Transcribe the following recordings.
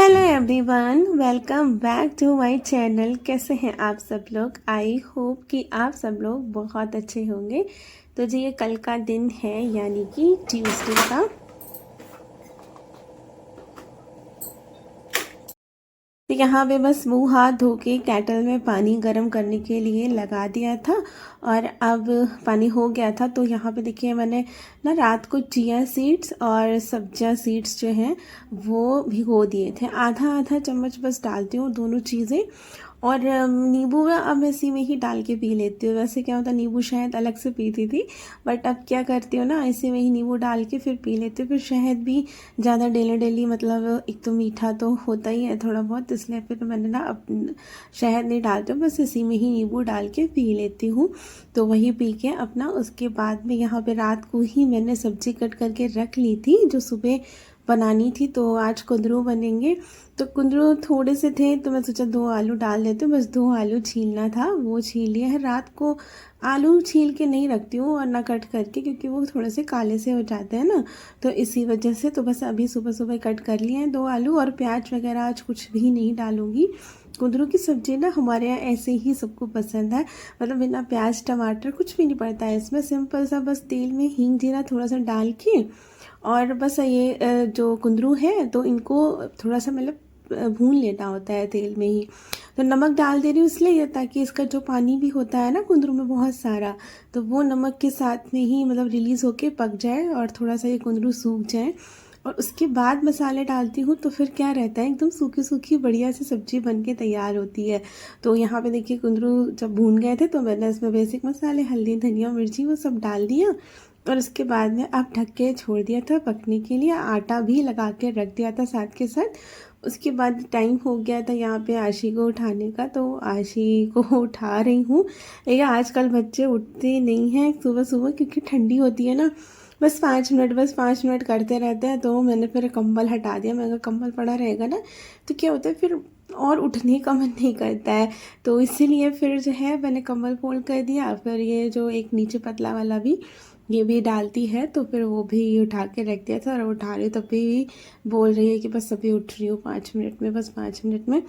Hello everyone, welcome back to my channel. कैसे हैं आप सब लोग? आई होप कि आप सब लोग बहुत अच्छे होंगे। तो जी ये कल का दिन है, यानी कि ट्यूसडे का। तो यहाँ पे बस मुंह हाथ धो के केटल में पानी गर्म करने के लिए लगा दिया था और अब पानी हो गया था। तो यहाँ पे देखिए मैंने ना रात को चिया सीड्स और सब्जा सीड्स जो हैं वो भिगो दिए थे। आधा आधा चम्मच बस डालती हूँ दोनों चीज़ें। और नींबू में अब इसी में ही डाल के पी लेती हूँ। वैसे क्या होता, नींबू शहद अलग से पीती थी, बट अब क्या करती हूँ ना, इसी में ही नींबू डाल के फिर पी लेती हूँ। फिर शहद भी ज़्यादा डेली डेली मतलब एक तो मीठा तो होता ही है थोड़ा बहुत, इसलिए फिर मैंने ना अब शहद नहीं डालती हूँ, बस इसी में ही नींबू डाल के पी लेती हूँ। तो वही पी के अपना उसके बाद में यहाँ पे रात को ही मैंने सब्जी कट करके रख ली थी जो सुबह बनानी थी। तो आज कुंदरू बनेंगे, तो कुंदरू थोड़े से थे तो मैं सोचा 2 आलू डाल देती हूँ। बस 2 आलू छीलना था, वो छील लिया है। रात को आलू छील के नहीं रखती हूँ और ना कट करके, क्योंकि वो थोड़े से काले से हो जाते हैं ना, तो इसी वजह से। तो बस अभी सुबह सुबह कट कर लिए हैं 2 आलू, और प्याज वगैरह आज कुछ भी नहीं डालूंगी। कुंदरू की सब्जी ना हमारे यहाँ ऐसे ही सबको पसंद है, मतलब बिना प्याज टमाटर कुछ भी नहीं पड़ता है इसमें। सिंपल सा बस तेल में हींग जीरा थोड़ा सा डाल के, और बस ये जो कुंदरू है तो इनको थोड़ा सा मतलब भून लेना होता है तेल में ही। तो नमक डाल दे रही हूँ इसलिए ताकि इसका जो पानी भी होता है ना कुंदरू में बहुत सारा, तो वो नमक के साथ में ही मतलब रिलीज़ होके पक जाए और थोड़ा सा ये कुंदरू सूख जाए। और उसके बाद मसाले डालती हूँ तो फिर क्या रहता है, एकदम सूखी सूखी बढ़िया सी सब्जी बन के तैयार होती है। तो यहाँ पे देखिए कुंदरू जब भून गए थे तो मैंने इसमें बेसिक मसाले हल्दी धनिया मिर्ची वो सब डाल दिया, और उसके बाद में अब ढक के छोड़ दिया था पकने के लिए। आटा भी लगा के रख दिया था साथ के साथ। उसके बाद टाइम हो गया था यहाँ पे आशी को उठाने का, तो आशी को उठा रही हूँ। लेकिन आजकल बच्चे उठते नहीं हैं सुबह सुबह, क्योंकि ठंडी होती है ना। बस 5 मिनट करते रहते हैं। तो मैंने फिर कंबल हटा दिया। मैं कंबल पड़ा रहेगा ना तो क्या होता है फिर और उठने का मन नहीं करता है, तो इसीलिए फिर जो है मैंने कंबल फोल्ड कर दिया। फिर ये जो एक नीचे पतला वाला भी ये भी डालती है, तो फिर वो भी उठा के रख दिया था। और उठा रही हूँ तब भी बोल रही है कि बस अभी उठ रही हूँ 5 मिनट में, बस 5 मिनट में।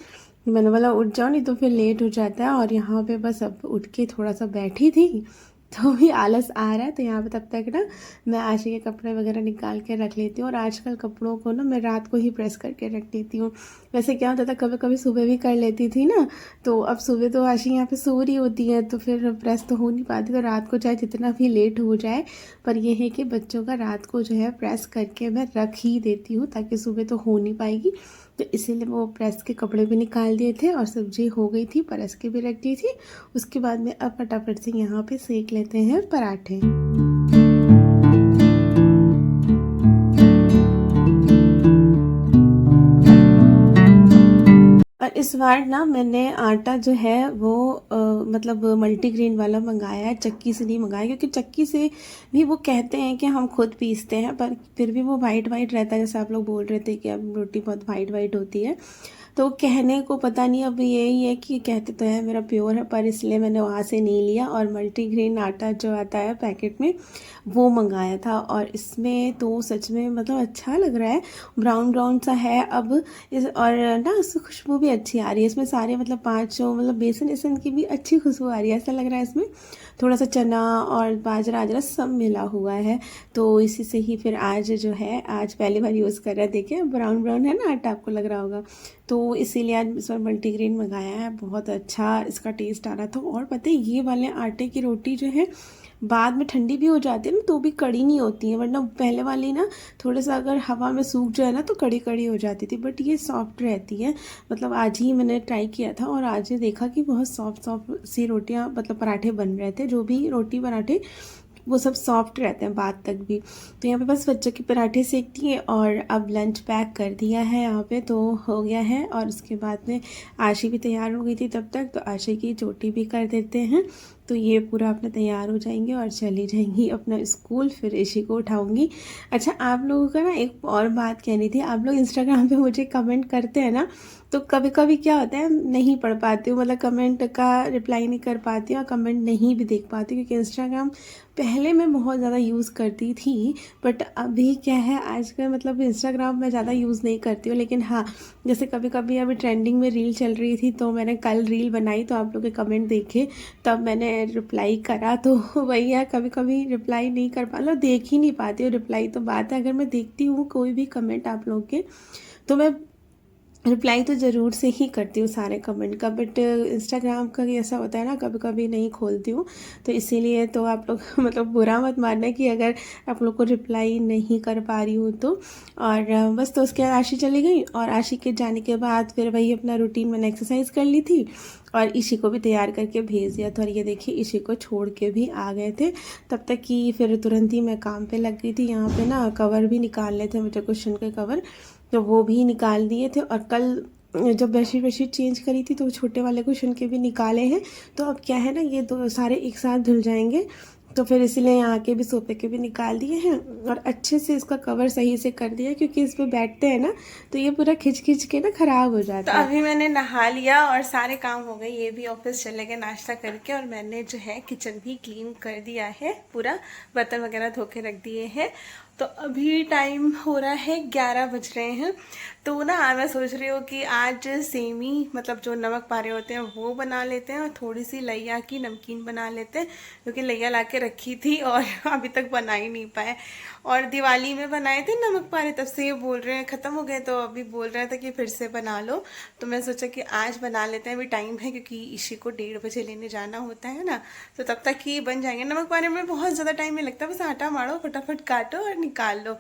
मैंने बोला उठ जाओ नहीं तो फिर लेट हो जाता है। और यहाँ पे बस अब उठ के थोड़ा सा बैठी थी तो भी आलस आ रहा है, तो यहाँ पे तब तक ना मैं आशी के कपड़े वगैरह निकाल के रख लेती हूँ। और आजकल कपड़ों को ना मैं रात को ही प्रेस करके रख देती हूँ। वैसे क्या होता था कभी कभी सुबह भी कर लेती थी ना, तो अब सुबह तो आशी यहाँ पे सो रही होती है तो फिर प्रेस तो हो नहीं पाती। तो रात को चाहे जितना भी लेट हो जाए, पर यह है कि बच्चों का रात को जो है प्रेस करके मैं रख ही देती हूँ, ताकि सुबह तो हो नहीं पाएगी। तो इसीलिए वो प्रेस के कपड़े भी निकाल दिए थे और सब्जी हो गई थी, परस के भी रख दी थी। उसके बाद में अब फटाफट से यहाँ पे सेक लेते हैं पराठे। और इस बार ना मैंने आटा जो है वो मतलब मल्टीग्रेन वाला मंगाया है, चक्की से नहीं मंगाया, क्योंकि चक्की से भी वो कहते हैं कि हम खुद पीसते हैं, पर फिर भी वो वाइट वाइट रहता है। जैसे आप लोग बोल रहे थे कि अब रोटी बहुत वाइट वाइट होती है, तो कहने को पता नहीं, अब यही है कि कहते तो है मेरा प्योर है, पर इसलिए मैंने वहाँ से नहीं लिया और मल्टीग्रेन आटा जो आता है पैकेट में वो मंगाया था। और इसमें तो सच में मतलब अच्छा लग रहा है, ब्राउन ब्राउन सा है अब इस, और ना उससे खुशबू भी अच्छी आ रही है। इसमें सारे मतलब 5 मतलब बेसन वेसन की भी अच्छी खुशबू आ रही है। ऐसा लग रहा है इसमें थोड़ा सा चना और बाजरा आजरा सब मिला हुआ है। तो इसी से ही फिर आज जो है, आज पहली बार यूज़ कर रहा है। देखिए ब्राउन ब्राउन है ना आटा, आपको लग रहा होगा, तो इसीलिए आज इस बार मल्टीग्रेन मंगाया है। बहुत अच्छा इसका टेस्ट आ रहा था। और पता है ये वाले आटे की रोटी जो है बाद में ठंडी भी हो जाती है ना तो भी कड़ी नहीं होती है, वरना पहले वाली ना थोड़ा सा अगर हवा में सूख जाए ना तो कड़ी कड़ी हो जाती थी, बट ये सॉफ्ट रहती है। मतलब आज ही मैंने ट्राई किया था और आज ही देखा कि बहुत सॉफ्ट सॉफ्ट सी रोटियां मतलब पराठे बन रहे थे। जो भी रोटी पराठे वो सब सॉफ्ट रहते हैं बाद तक भी। तो यहाँ पे बस बच्चों के पराठे सेक दिए और अब लंच पैक कर दिया है यहाँ पे, तो हो गया है। और उसके बाद में आशी भी तैयार हो गई थी तब तक, तो आशी की चोटी भी कर देते हैं। तो ये पूरा अपना तैयार हो जाएंगे और चली जाएंगी अपना स्कूल। फिर इसी को उठाऊंगी। अच्छा, आप लोगों का ना एक और बात कहनी थी। आप लोग इंस्टाग्राम पे मुझे कमेंट करते हैं ना, तो कभी कभी क्या होता है नहीं पढ़ पाती हूँ, मतलब कमेंट का रिप्लाई नहीं कर पाती हूँ और कमेंट नहीं भी देख पाती, क्योंकि इंस्टाग्राम पहले मैं बहुत ज़्यादा यूज़ करती थी, बट अभी क्या है आजकल मतलब इंस्टाग्राम मैं ज़्यादा यूज़ नहीं करती हूँ। लेकिन हाँ, जैसे कभी कभी अभी ट्रेंडिंग में रील चल रही थी, तो मैंने कल रील बनाई तो आप लोग के कमेंट देखे, तब मैंने रिप्लाई करा। तो वही है, कभी कभी रिप्लाई नहीं कर पा, मतलब देख ही नहीं पाती हूँ रिप्लाई। तो बात है, अगर मैं देखती हूँ कोई भी कमेंट आप लोग के, तो मैं रिप्लाई तो ज़रूर से ही करती हूँ सारे कमेंट का, बट इंस्टाग्राम का ऐसा होता है ना, कभी कभी नहीं खोलती हूँ। तो इसीलिए तो आप लोग मतलब बुरा मत मानना कि अगर आप लोग को रिप्लाई नहीं कर पा रही हूँ तो। और बस, तो उसके बाद आशी चली गई, और आशी के जाने के बाद फिर वही अपना रूटीन मैंने एक्सरसाइज कर ली थी और इसी को भी तैयार करके भेज दिया था। और ये देखिए, इसी को छोड़ के भी आ गए थे। तब तक कि फिर तुरंत ही मैं काम पे लग गई थी। यहाँ पे ना कवर भी निकालने थे मुझे, क्वेश्चन के कवर, तो वो भी निकाल दिए थे। और कल जब बेडशीट वेडशीट चेंज करी थी तो छोटे वाले क्वेश्चन के भी निकाले हैं। तो अब क्या है ना, ये दो सारे एक साथ धुल जाएंगे, तो फिर इसीलिए यहाँ के भी सोफे के भी निकाल दिए हैं और अच्छे से इसका कवर सही से कर दिया, क्योंकि इस पर बैठते हैं ना तो ये पूरा खिंच खिंच के ना ख़राब हो जाता है। तो अभी मैंने नहा लिया और सारे काम हो गए, ये भी ऑफिस चले गए नाश्ता करके, और मैंने जो है किचन भी क्लीन कर दिया है पूरा, बर्तन वगैरह धो के रख दिए हैं। तो अभी टाइम हो रहा है 11 बज रहे हैं। तो ना मैं सोच रही हूँ कि आज सेमी, मतलब जो नमक पारे होते हैं वो बना लेते हैं, और थोड़ी सी लैया की नमकीन बना लेते हैं, क्योंकि लैया ला के रखी थी और अभी तक बना ही नहीं पाए। और दिवाली में बनाए थे नमक पारे, तब से ये बोल रहे हैं ख़त्म हो गए, तो अभी बोल रहे थे कि फिर से बना लो। तो मैं सोचा कि आज बना लेते हैं, अभी टाइम है, क्योंकि इसी को 1:30 बजे लेने जाना होता है ना, तो तब तक ही बन जाएंगे। नमक पारे में बहुत ज़्यादा टाइम नहीं लगता, बस आटा मारो, फटाफट काटो और निकाल लो।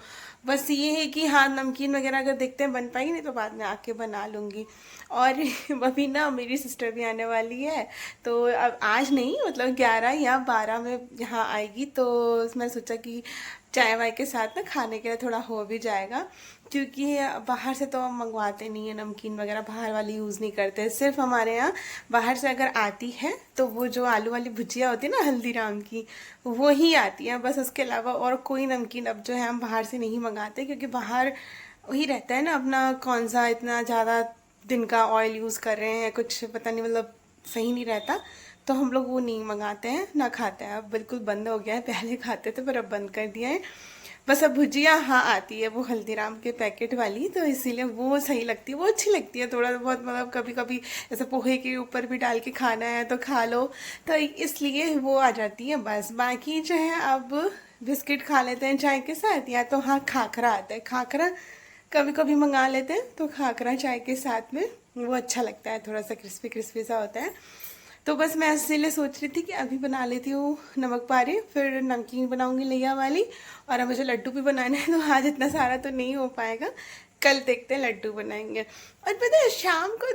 बस ये है कि हाँ, नमकीन वगैरह अगर देखते हैं बन पाएगी, नहीं तो बाद में आके बना लूँगी। और अभी ना मेरी सिस्टर भी आने वाली है, तो अब आज नहीं, मतलब 11 या 12 में यहाँ आएगी, तो मैं सोचा कि चाय वाय के साथ ना खाने के लिए थोड़ा हो भी जाएगा, क्योंकि बाहर से तो हम मंगवाते नहीं है नमकीन वगैरह, बाहर वाली यूज़ नहीं करते। सिर्फ हमारे यहाँ बाहर से अगर आती है तो वो जो आलू वाली भुजिया होती है ना हल्दीराम की, वो ही आती है बस, उसके अलावा और कोई नमकीन अब जो है हम बाहर से नहीं मंगाते, क्योंकि बाहर वही रहता है ना अपना, कौन सा इतना ज़्यादा दिन का ऑयल यूज़ कर रहे हैं, कुछ पता नहीं, मतलब सही नहीं रहता। तो हम लोग वो नहीं मंगाते हैं, ना खाते हैं। अब बिल्कुल बंद हो गया है, पहले खाते थे पर अब बंद कर दिया है। बस अब भुजिया हाँ आती है, वो हल्दीराम के पैकेट वाली, तो इसीलिए वो सही लगती है, वो अच्छी लगती है थोड़ा बहुत, मतलब कभी कभी ऐसे पोहे के ऊपर भी डाल के खाना है तो खा लो, तो इसलिए वो आ जाती है बस। बाकी जो है अब बिस्किट खा लेते हैं चाय के साथ, या तो हाँ खाखरा आता है, खाखरा कभी कभी मंगा लेते हैं, तो खाखरा चाय के साथ में वो अच्छा लगता है, थोड़ा सा क्रिस्पी क्रिस्पी सा होता है। तो बस मैं इसीलिए सोच रही थी कि अभी बना लेती हूँ नमक पारे, फिर नमकीन बनाऊंगी लैया वाली, और अब मुझे लड्डू भी बनाना है, तो आज इतना सारा तो नहीं हो पाएगा, कल देखते हैं लड्डू बनाएंगे। और पता है शाम को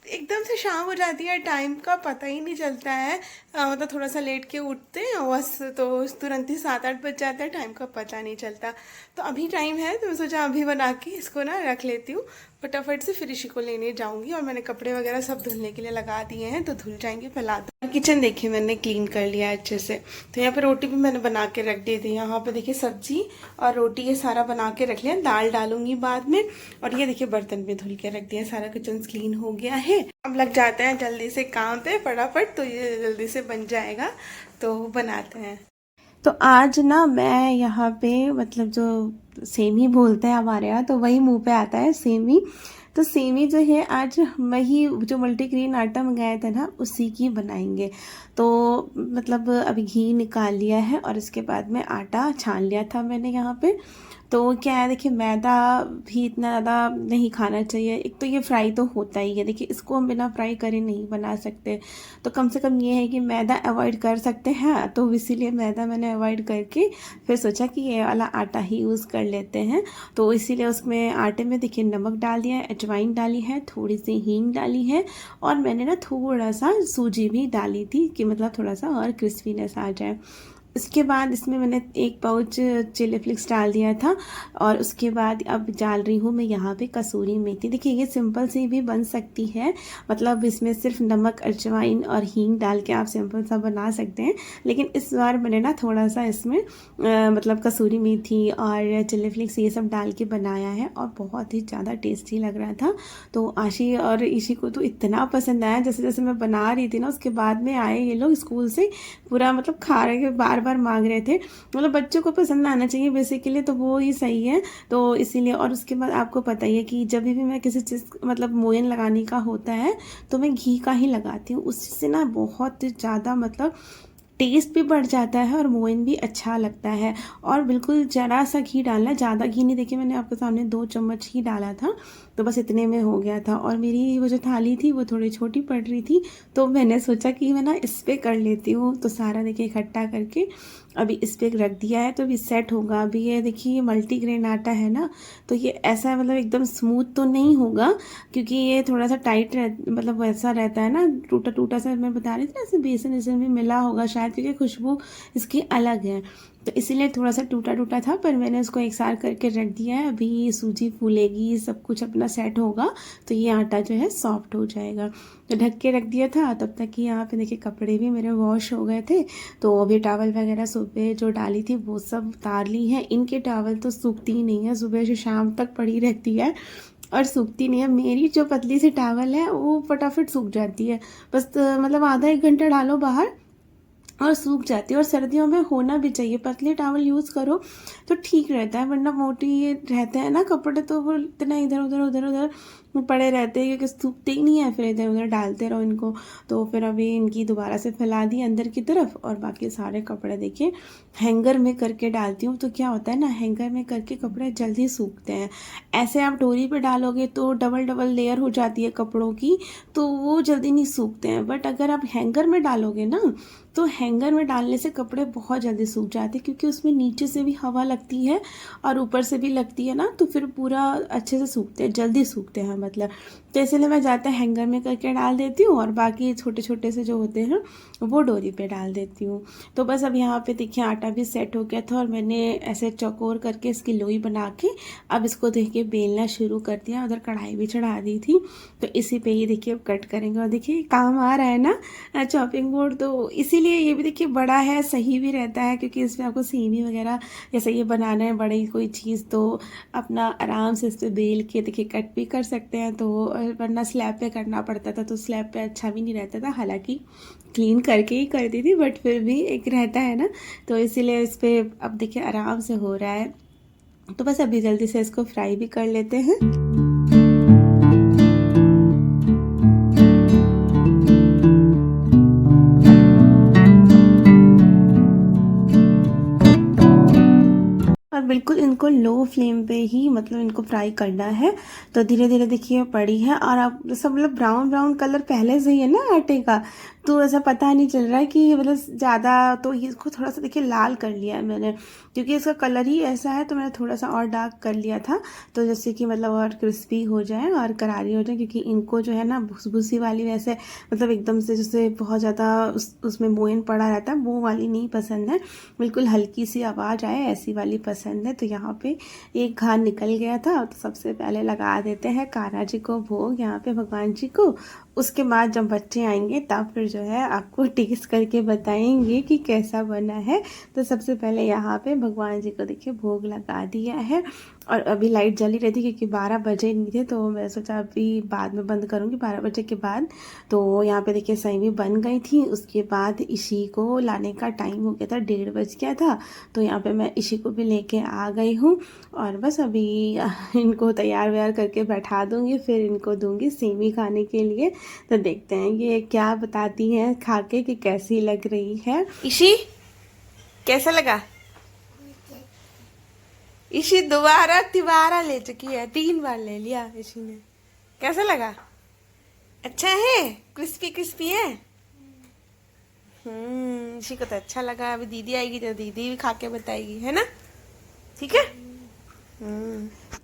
एकदम से शाम हो जाती है, टाइम का पता ही नहीं चलता है। मतलब थोड़ा सा लेट के उठते हैं बस, तो तुरंत ही 7-8 बज जाता है, टाइम का पता नहीं चलता। तो अभी टाइम है, तो मैं सोचा अभी बना के इसको ना रख लेती हूँ फटाफट से, फिर इसी को लेने जाऊंगी। और मैंने कपड़े वगैरह सब धुलने के लिए लगा दिए हैं, तो धुल जाएंगे फैला दो। किचन देखिए मैंने क्लीन कर लिया है अच्छे से। तो यहाँ पे रोटी भी मैंने बना के रख दी थी, यहाँ पे देखिए सब्जी और रोटी ये सारा बना के रख लिया, दाल डालूंगी बाद में। और ये देखिए बर्तन भी धुल के रख दिया, सारा किचन क्लीन हो गया है। अब लग जाते हैं जल्दी से काम पे फटाफट, तो ये जल्दी से बन जाएगा, तो बनाते हैं। तो आज ना मैं यहाँ पे मतलब जो सेमी बोलते हैं हमारे यहाँ, तो वही मुंह पे आता है सेमी। तो सेमी जो है आज वही जो मल्टीग्रेन आटा मंगाया था ना, उसी की बनाएंगे। तो मतलब अभी घी निकाल लिया है और इसके बाद में आटा छान लिया था मैंने यहाँ पे। तो क्या है देखिए, मैदा भी इतना ज़्यादा नहीं खाना चाहिए। एक तो ये फ्राई तो होता ही है, देखिए इसको हम बिना फ्राई करे नहीं बना सकते, तो कम से कम ये है कि मैदा अवॉइड कर सकते हैं। तो इसीलिए मैदा मैंने अवॉइड करके फिर सोचा कि ये वाला आटा ही यूज़ कर लेते हैं। तो इसीलिए उसमें आटे में देखिए नमक डाल दिया है, अजवाइन डाली है, थोड़ी सी हींग डाली है, और मैंने ना थोड़ा सा सूजी भी डाली थी कि मतलब थोड़ा सा और क्रिस्पीनेस आ जाए। इसके बाद इसमें मैंने एक पाउच चिली फ्लेक्स डाल दिया था और उसके बाद अब डाल रही हूँ मैं यहाँ पे कसूरी मेथी। देखिए ये सिंपल सी भी बन सकती है, मतलब इसमें सिर्फ नमक, अजवाइन और हींग डाल के आप सिंपल सा बना सकते हैं, लेकिन इस बार मैंने ना थोड़ा सा इसमें मतलब कसूरी मेथी और चिली फ्लेक्स ये सब डाल के बनाया है और बहुत ही ज़्यादा टेस्टी लग रहा था। तो आशी और ईशी को तो इतना पसंद आया, जैसे जैसे मैं बना रही थी ना उसके बाद में आए ये लोग स्कूल से, पूरा मतलब खा रहे, बार बार मांग रहे थे। मतलब बच्चों को पसंद आना चाहिए बेसिकली, तो वो ही सही है। तो इसीलिए, और उसके बाद आपको पता ही है कि जब भी मैं किसी चीज़ मतलब मोयन लगाने का होता है तो मैं घी का ही लगाती हूँ, उससे ना बहुत ज़्यादा मतलब टेस्ट भी बढ़ जाता है और मोयन भी अच्छा लगता है। और बिल्कुल ज़रा सा घी डालना, ज़्यादा घी नहीं। देखिए मैंने आपके सामने 2 चम्मच ही डाला था, तो बस इतने में हो गया था। और मेरी वो जो थाली थी वो थोड़ी छोटी पड़ रही थी, तो मैंने सोचा कि मैं ना इस पर कर लेती हूँ। तो सारा देखिए इकट्ठा करके अभी इस पर रख दिया है, तो अभी सेट होगा। अभी ये देखिए ये मल्टीग्रेन आटा है ना, तो ये ऐसा मतलब एकदम स्मूथ तो नहीं होगा, क्योंकि ये थोड़ा सा टाइट मतलब वैसा रहता है ना, टूटा टूटा सा। मैं बता रही थी ना, ऐसे बेसन इसमें भी मिला होगा शायद, क्योंकि खुशबू इसकी अलग है, तो इसीलिए थोड़ा सा टूटा टूटा था। पर मैंने उसको एक साथ करके रख दिया है। अभी सूजी फूलेगी, सब कुछ अपना सेट होगा, तो ये आटा जो है सॉफ्ट हो जाएगा। तो ढक के रख दिया था। तब तक कि यहाँ पे देखिए कपड़े भी मेरे वॉश हो गए थे, तो अभी टॉवल वगैरह सुबह जो डाली थी वो सब उतार ली है। इनके टॉवल तो सूखती ही नहीं है, सुबह से शाम तक पड़ी रहती है और सूखती नहीं है। मेरी जो पतली सी टॉवल है वो फटाफट सूख जाती है, बस मतलब आधा 1 घंटा डालो बाहर और सूख जाती है। और सर्दियों में होना भी चाहिए, पतले टॉवल यूज़ करो तो ठीक रहता है, वरना मोटी ये रहते हैं ना कपड़े तो वो इतना इधर उधर पड़े रहते हैं, क्योंकि सूखते ही नहीं है, फिर इधर उधर डालते रहो इनको। तो फिर अभी इनकी दोबारा से फैला दी अंदर की तरफ, और बाकी सारे कपड़े देखिए हैंगर में करके डालती हूँ। तो क्या होता है ना, हैंगर में करके कपड़े जल्दी सूखते हैं। ऐसे आप डोरी पे डालोगे तो डबल डबल लेयर हो जाती है कपड़ों की, तो वो जल्दी नहीं सूखते हैं। बट अगर आप हैंगर में डालोगे ना, तो हैंगर में डालने से कपड़े बहुत जल्दी सूख जाते हैं, क्योंकि उसमें नीचे से भी हवा लगती है और ऊपर से भी लगती है ना, तो फिर पूरा अच्छे से सूखते हैं, जल्दी सूखते हैं मतलब। तो इसलिए मैं ज़्यादा हैंगर में करके डाल देती हूँ, और बाकी छोटे छोटे से जो होते हैं वो डोरी पे डाल देती हूँ। तो बस अब यहाँ पे देखिए आटा भी सेट हो गया था, और मैंने ऐसे चौकोर करके इसकी लोई बना के अब इसको देखिए बेलना शुरू कर दिया। उधर कढ़ाई भी चढ़ा दी थी, तो इसी पे ही देखिए अब कट करेंगे। और देखिए काम आ रहा है ना चॉपिंग बोर्ड, तो इसीलिए ये भी देखिए बड़ा है, सही भी रहता है, क्योंकि इसमें आपको सेमी वगैरह जैसे ये बनाना है बड़ी कोई चीज़, तो अपना आराम से इस पर बेल के देखिए कट भी कर सकते हैं। तो वरना स्लैब पे करना पड़ता था, तो स्लैब पे अच्छा भी नहीं रहता था। हालांकि क्लीन करके ही करती थी, बट फिर भी एक रहता है ना, तो इसीलिए इस पर अब देखिए आराम से हो रहा है। तो बस अभी जल्दी से इसको फ्राई भी कर लेते हैं। और बिल्कुल इनको लो फ्लेम पे ही मतलब इनको फ्राई करना है। तो धीरे धीरे देखिए पड़ी है, और अब सब मतलब ब्राउन ब्राउन कलर पहले से ही है ना आटे का, तो ऐसा पता नहीं चल रहा है कि मतलब ज़्यादा। तो इसको थोड़ा सा देखिए लाल कर लिया है मैंने, क्योंकि इसका कलर ही ऐसा है, तो मैंने थोड़ा सा और डार्क कर लिया था, तो जैसे कि मतलब और क्रिस्पी हो जाए और करारी हो जाए। क्योंकि इनको जो है ना भुसभुसी वाली वैसे मतलब एकदम से जैसे बहुत ज़्यादा उसमें मोयन पड़ा रहता है, वो वाली नहीं पसंद है। बिल्कुल हल्की सी आवाज़ आए ऐसी वाली पसंद है। तो यहाँ पे एक घान निकल गया था, तो सबसे पहले लगा देते हैं कान्हा जी को भोग, यहाँ पे भगवान जी को। उसके बाद जब बच्चे आएंगे तब फिर जो है आपको टेस्ट करके बताएंगे कि कैसा बना है। तो सबसे पहले यहाँ पे भगवान जी को देखिए भोग लगा दिया है, और अभी लाइट जली रही थी क्योंकि 12 बजे नहीं थे, तो मैं सोचा अभी बाद में बंद करूँगी 12 बजे के बाद। तो यहाँ पे देखिए सही भी बन गई थी। उसके बाद इसी को लाने का टाइम हो गया था, 1:30 बज गया था। तो यहाँ पे मैं इसी को भी लेके आ गई हूँ, और बस अभी इनको तैयार व्यार करके बैठा दूँगी, फिर इनको दूँगी सेमी खाने के लिए। तो देखते हैं ये क्या बताती हैं खा के कि कैसी लग रही है। इशी कैसा लगा? इशी दोबारा तिबारा ले चुकी है, 3 बार ले लिया इशी ने। कैसा लगा? अच्छा है, क्रिस्पी क्रिस्पी है। इसी को तो अच्छा लगा। अभी दीदी आएगी तो दीदी भी खा के बताएगी, है ना? ठीक है।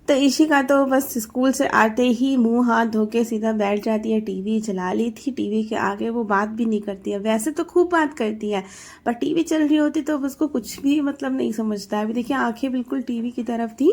तो इशी का तो बस स्कूल से आते ही मुंह हाथ धो के सीधा बैठ जाती है, टीवी चला ली थी। टीवी के आगे वो बात भी नहीं करती है, वैसे तो खूब बात करती है पर टीवी चल रही होती तो उसको कुछ भी मतलब नहीं समझता है। अभी देखिए आंखें बिल्कुल टीवी की तरफ थी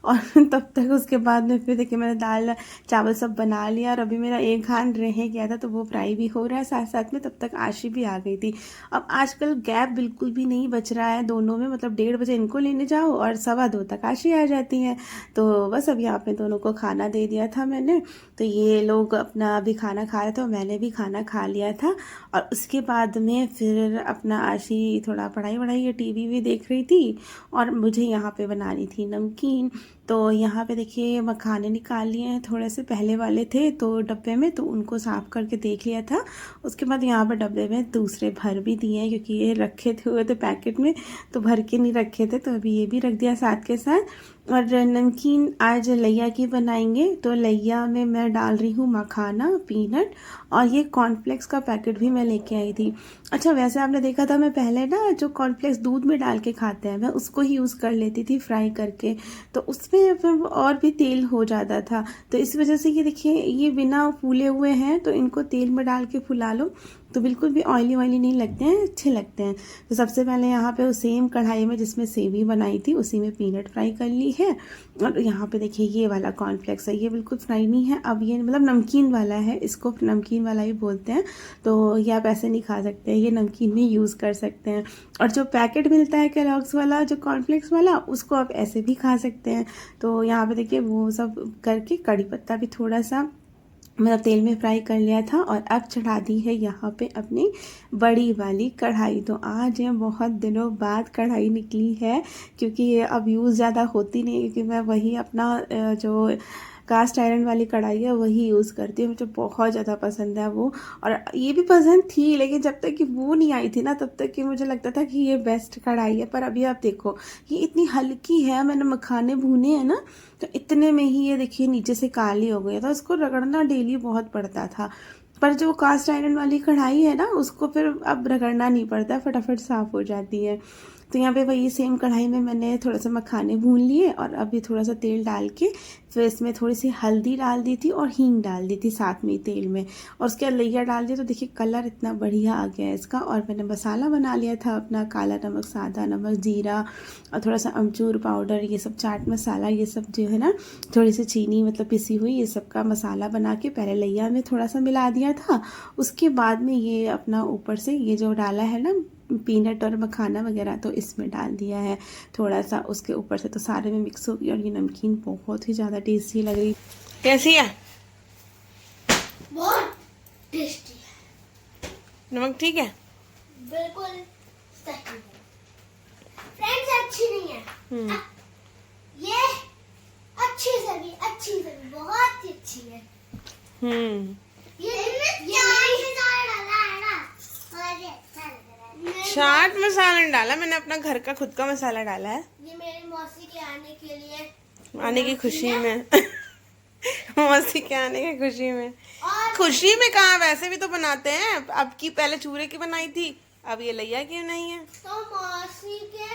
और तब तक उसके बाद में फिर देखिए मैंने दाल चावल सब बना लिया और अभी मेरा एक हाथ रह गया था तो वो फ्राई भी हो रहा है साथ साथ में। तब तक आशी भी आ गई थी। अब आजकल गैप बिल्कुल भी नहीं बच रहा है दोनों में, मतलब 1:30 बजे इनको लेने जाओ और 1:15 तक आशी आ जाती है। तो बस अब यहाँ पे दोनों को खाना दे दिया था मैंने, तो ये लोग अपना अभी खाना खा रहे थे और मैंने भी खाना खा लिया था। और उसके बाद में फिर अपना आशी थोड़ा पढ़ाई वढ़ाई या टीवी भी देख रही थी और मुझे यहाँ पे बनानी थी नमकीन। तो यहाँ पे देखिए मखाने निकाल लिए हैं, थोड़े से पहले वाले थे तो डब्बे में, तो उनको साफ़ करके देख लिया था। उसके बाद यहाँ पर डब्बे में दूसरे भर भी दिए हैं क्योंकि ये रखे थे हुए थे पैकेट में तो भर के नहीं रखे थे, तो अभी ये भी रख दिया साथ के साथ। और नमकीन आज लैया की बनाएंगे, तो लैया में मैं डाल रही हूँ मखाना, पीनट और ये कॉर्नफ्लेक्स का पैकेट भी मैं लेके आई थी। अच्छा वैसे आपने देखा था मैं पहले ना जो कॉर्नफ्लेक्स दूध में डाल के खाते हैं मैं उसको ही यूज़ कर लेती थी फ्राई करके, तो उसमें फिर और भी तेल हो जाता था। तो इस वजह से ये देखिए ये बिना फूले हुए हैं तो इनको तेल में डाल के फुला लो तो बिल्कुल भी ऑयली ऑयली नहीं लगते हैं, अच्छे लगते हैं। तो सबसे पहले यहाँ पे उस सेम कढ़ाई में जिसमें सेवी बनाई थी उसी में पीनट फ्राई कर ली है। और यहाँ पे देखिए ये वाला कॉर्नफ्लेक्स है, ये बिल्कुल फ्राई नहीं है, अब ये मतलब नमकीन वाला है, इसको नमकीन वाला ही बोलते हैं। तो ये आप ऐसे नहीं खा सकते, ये नमकीन में यूज़ कर सकते हैं। और जो पैकेट मिलता है केलॉग्स वाला जो कॉर्नफ्लेक्स वाला उसको आप ऐसे भी खा सकते हैं। तो यहाँ पे देखिए वो सब करके कड़ी पत्ता भी थोड़ा सा मतलब तेल में फ्राई कर लिया था और अब चढ़ा दी है यहाँ पे अपनी बड़ी वाली कढ़ाई। तो आज ये बहुत दिनों बाद कढ़ाई निकली है क्योंकि ये अब यूज़ ज़्यादा होती नहीं, क्योंकि मैं वही अपना जो कास्ट आयरन वाली कढ़ाई है वही यूज़ करती हूँ, मुझे बहुत ज़्यादा पसंद है वो। और ये भी पसंद थी लेकिन जब तक कि वो नहीं आई थी ना तब तक कि मुझे लगता था कि ये बेस्ट कढ़ाई है। पर अभी आप देखो ये इतनी हल्की है, मैंने मखाने भूने हैं ना तो इतने में ही ये देखिए नीचे से काली हो गई, तो इसको रगड़ना डेली बहुत पड़ता था। पर जो कास्ट आयरन वाली कढ़ाई है ना उसको फिर अब रगड़ना नहीं पड़ता, फटाफट साफ़ हो जाती है। तो यहाँ पे वही सेम कढ़ाई में मैंने थोड़ा सा मखाने भून लिए और अभी थोड़ा सा तेल डाल के फिर इसमें थोड़ी सी हल्दी डाल दी थी और हींग डाल दी थी साथ में तेल में, और उसके बाद लैया डाल दिया। तो देखिए कलर इतना बढ़िया आ गया है इसका। और मैंने मसाला बना लिया था अपना, काला नमक, सादा नमक, जीरा और थोड़ा सा अमचूर पाउडर, ये सब चाट मसाला, ये सब जो है ना, थोड़ी सी चीनी मतलब पिसी हुई, ये सब का मसाला बना के पहले लैया में थोड़ा सा मिला दिया था। उसके बाद में ये अपना ऊपर से ये जो डाला है ना पीनट और मखाना वगैरह तो इसमें डाल दिया है थोड़ा सा उसके ऊपर से, तो सारे में मिक्स हो गया और ये नमकीन बहुत ही ज़्यादा टेस्टी लग रही। कैसी है? बहुत टेस्टी है। नमक ठीक है? बिल्कुल सही है। फ्रेंड्स अच्छी नहीं है। ये अच्छी सब्जी बहुत ही अच्छी है। चाट मसाला डाला मैंने, अपना घर का खुद का मसाला डाला है। ये मेरी मौसी के आने के लिए, आने की खुशी में मौसी के आने की खुशी में। और खुशी में कहाँ, वैसे भी तो बनाते हैं। अब की पहले चूरे की बनाई थी, अब ये लैया की नहीं है। तो मौसी के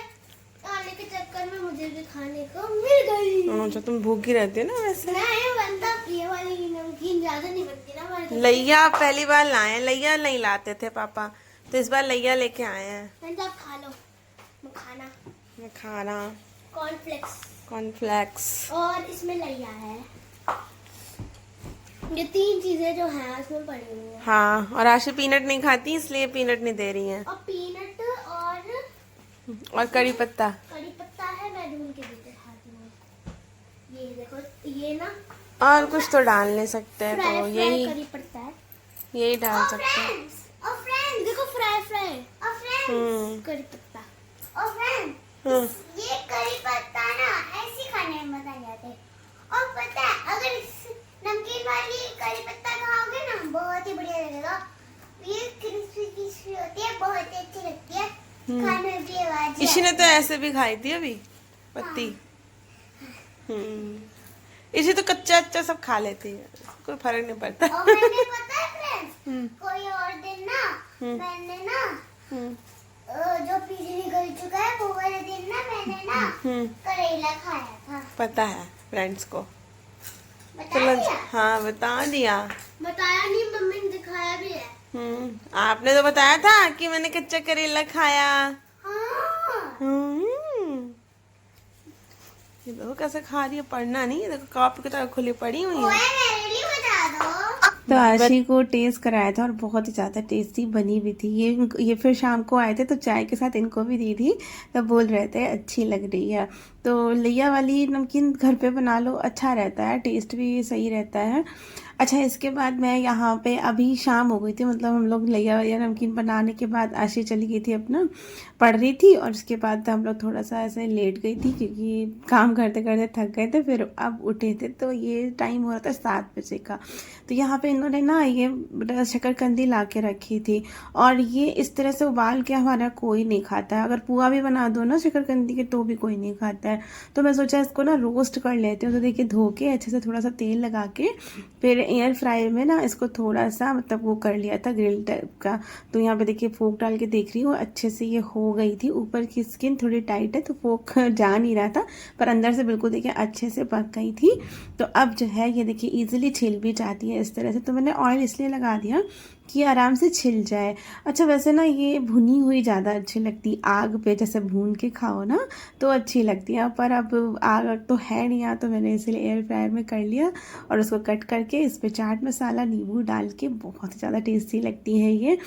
आने के चक्कर में मुझे भी खाने को मिल गई। अच्छा तुम भूखी रहती है ना वैसे। नहीं बनता, ये वाली नमकीन ज्यादा नहीं बनती ना हमारे घर। लैया पहली बार लाए, लैया नहीं लाते थे पापा, तो इस बार लैया लेके आए हैं। आप खा लो मखाना, खाना, कॉर्नफ्लेक्स और इसमें लैया है। ये 3 चीजें जो हैं उसमें पड़ी हुई हैं। हाँ, और आशी पीनट नहीं खाती इसलिए पीनट नहीं दे रही हैं। और पीनट और कड़ी पत्ता है, मैं ढूंढ के देते खाती हूँ। ये देखो ये ना, और कुछ तो डाल नहीं सकते, तो यही कड़ी पत्ता है, यही डाल सकते हैं। और फ्रेंड्स देखो फ्राई और फ्रेंड्स कड़ी पत्ता और फ्रेंड्स ये कड़ी पत्ता ना ऐसे खाने में मजा नहीं आते। और पता है अगर नमकीन वाली कड़ी पत्ता खाओगे ना बहुत ही बढ़िया लगेगा। ये क्रिस्पी होती है, बहुत ही अच्छी लगती है खाने में भी। आवाज इसी ने तो ऐसे भी खाई थी अभी पत्ती। इसी तो कच्चा अच्छा सब खा लेती है, कोई फर्क नहीं पड़ता। और मैंने पता है फ्रेंड्स, कोई और दिन ना मैंने ना जो पीछे निकल चुका है वो वाले दिन ना मैंने ना करेला खाया था। पता है। फ्रेंड्स को। बता चलो दिया? हाँ बता दिया। बताया नहीं, मम्मी ने दिखाया भी है। आपने तो बताया था कि मैंने कच्चा करेला खाया। हाँ। ये देखो कैसे खा रही है, पढ़ना नहीं है, देखो कॉपी किताब खुली पड़ी हुई ओए, है। मेरे लिए बता दो। तो आशी को टेस्ट कराया था और बहुत ही ज़्यादा टेस्टी बनी हुई थी ये फिर शाम को आए थे तो चाय के साथ इनको भी दी थी, तो बोल रहे थे अच्छी लग रही है। तो लिया वाली नमकीन घर पे बना लो, अच्छा रहता है, टेस्ट भी सही रहता है। अच्छा इसके बाद मैं यहाँ पे अभी शाम हो गई थी, मतलब हम लोग लिया या नमकीन बनाने के बाद आशी चली गई थी अपना पढ़ रही थी, और उसके बाद हम लोग थोड़ा सा ऐसे लेट गई थी क्योंकि काम करते करते थक गए थे। फिर अब उठे थे तो ये टाइम हो रहा था 7 बजे का। तो यहाँ पे इन्होंने ना ये शकरकंदी ला के रखी थी, और ये इस तरह से उबाल के हमारा कोई नहीं खाता है। अगर पुआ भी बना दो ना शकरकंदी के तो भी कोई नहीं खाता है। तो मैं सोचा इसको ना रोस्ट कर लेते हैं। तो देखिए धो के अच्छे से थोड़ा सा तेल लगा के फिर एयर फ्रायर में ना इसको थोड़ा सा मतलब वो कर लिया था ग्रिल टाइप का। तो यहाँ पे देखिए फोक डाल के देख रही हूँ अच्छे से ये हो गई थी। ऊपर की स्किन थोड़ी टाइट है तो फोक जा नहीं रहा था, पर अंदर से बिल्कुल देखिए अच्छे से पक गई थी। तो अब जो है ये देखिए ईजिली छिल भी जाती है इस तरह से। तो मैंने ऑयल इसलिए लगा दिया कि आराम से छिल जाए। अच्छा वैसे ना ये भुनी हुई ज़्यादा अच्छी लगती, आग पे जैसे भून के खाओ ना तो अच्छी लगती है, पर अब आग तो है नहीं यहाँ, तो मैंने इसलिए एयर फ्रायर में कर लिया। और उसको कट करके इस पर चाट मसाला नींबू डाल के बहुत ही ज़्यादा टेस्टी लगती है ये।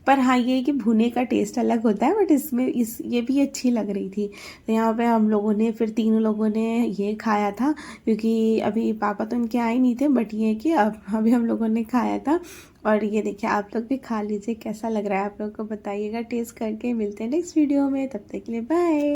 पर हाँ ये कि भुने का टेस्ट अलग होता है, बट इसमें ये भी अच्छी लग रही थी। तो यहाँ पे हम लोगों ने फिर तीनों लोगों ने ये खाया था, क्योंकि अभी पापा तो इनके आए नहीं थे, बट ये कि अब अभी हम लोगों ने खाया था। और ये देखिए आप लोग भी खा लीजिए, कैसा लग रहा है आप लोग को बताइएगा टेस्ट करके। मिलते हैं नेक्स्ट वीडियो में, तब तक के लिए बाय।